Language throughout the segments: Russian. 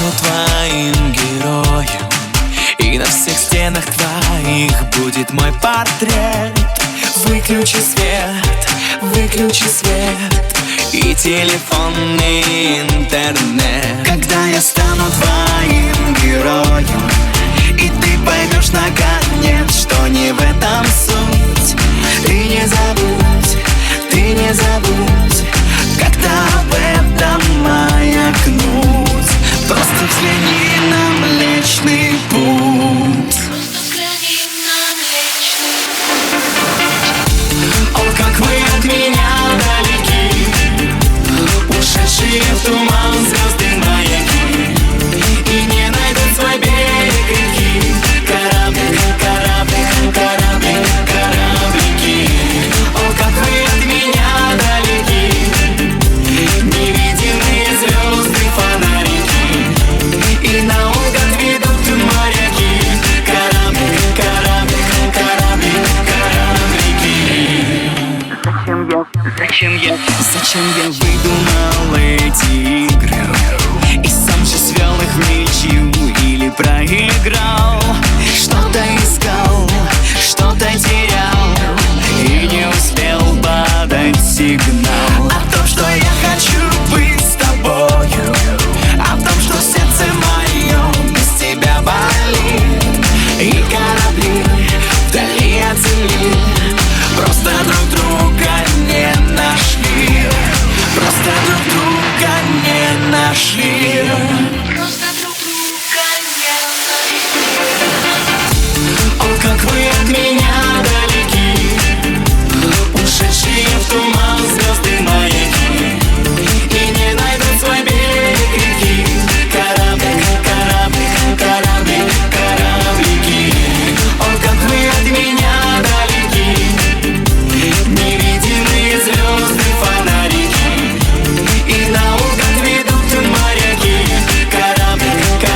стану твоим героем, и на всех стенах твоих будет мой портрет. Выключи свет, и телефон, и интернет. Когда я стану твоим героем, и ты поймешь наконец, что не в этом суть. Ты не забудь, когда об этом маякнуть. Просто взгляни на Млечный Путь. О, как вы от меня далеки, ушедшие в туман звезды маяки, и не найдут свой берег реки. Кораблики. О, как вы от меня далеки, невидимые звезды, фонарики, и наугад ведут моряки. Кораблики. Зачем я выдумал эти игры и сам же свел их в ничью или проиграл? Что-то искал, что-то терял и не успел подать сигнал. О том, что я хочу быть с тобою, о том, что сердце мое без тебя болит, и корабли вдали от земли просто друг друга не нашли. Просто друг друга не нашли. О, как вы от меня далеки, ушедшие в туман звезды маяки, и не найдут свой берег реки. Кораблики. О, как вы от меня далеки, невидимые звезды, фонарики, и наугад ведут моряки. Кораблики.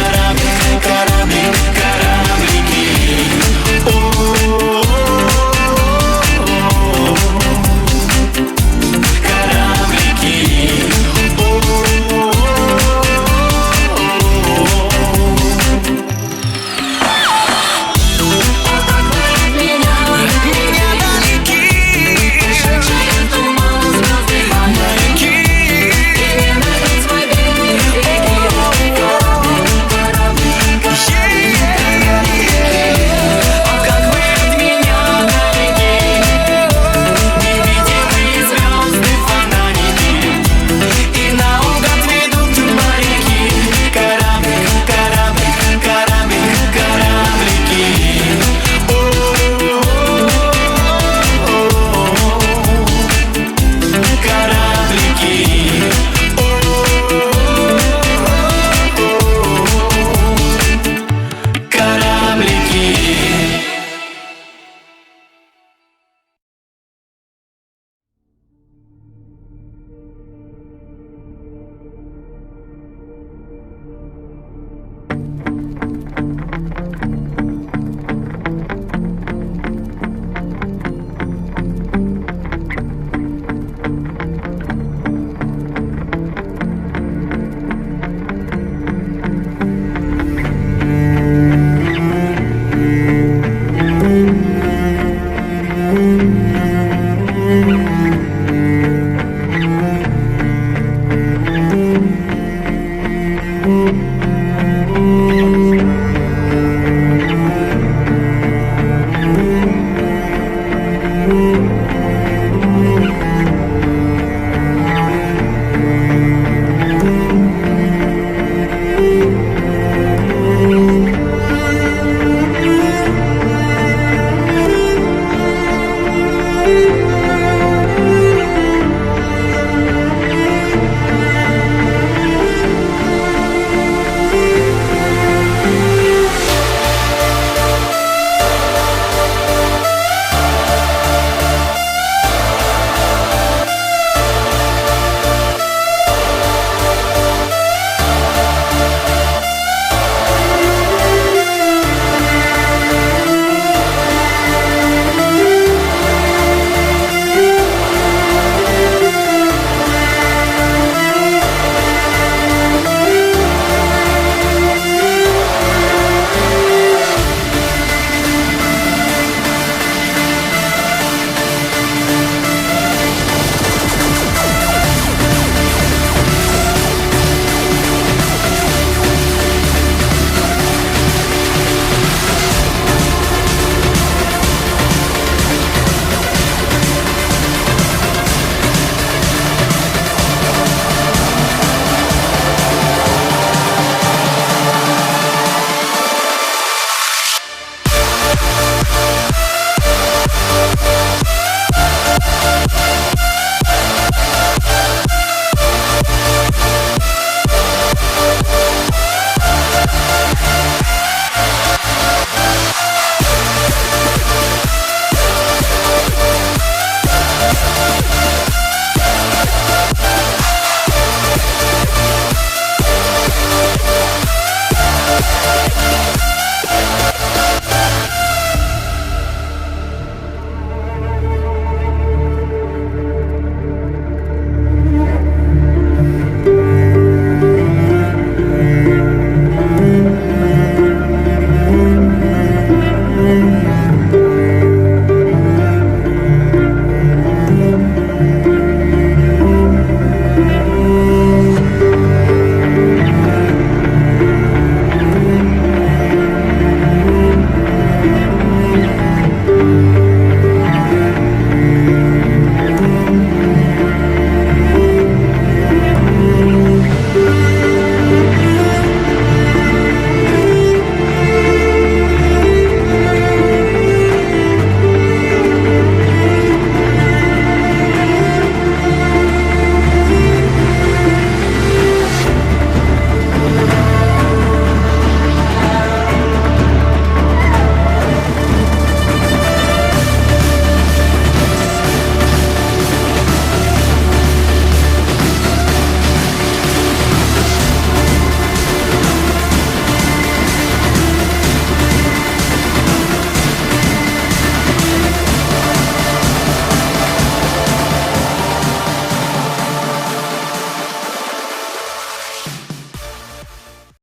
Thank you.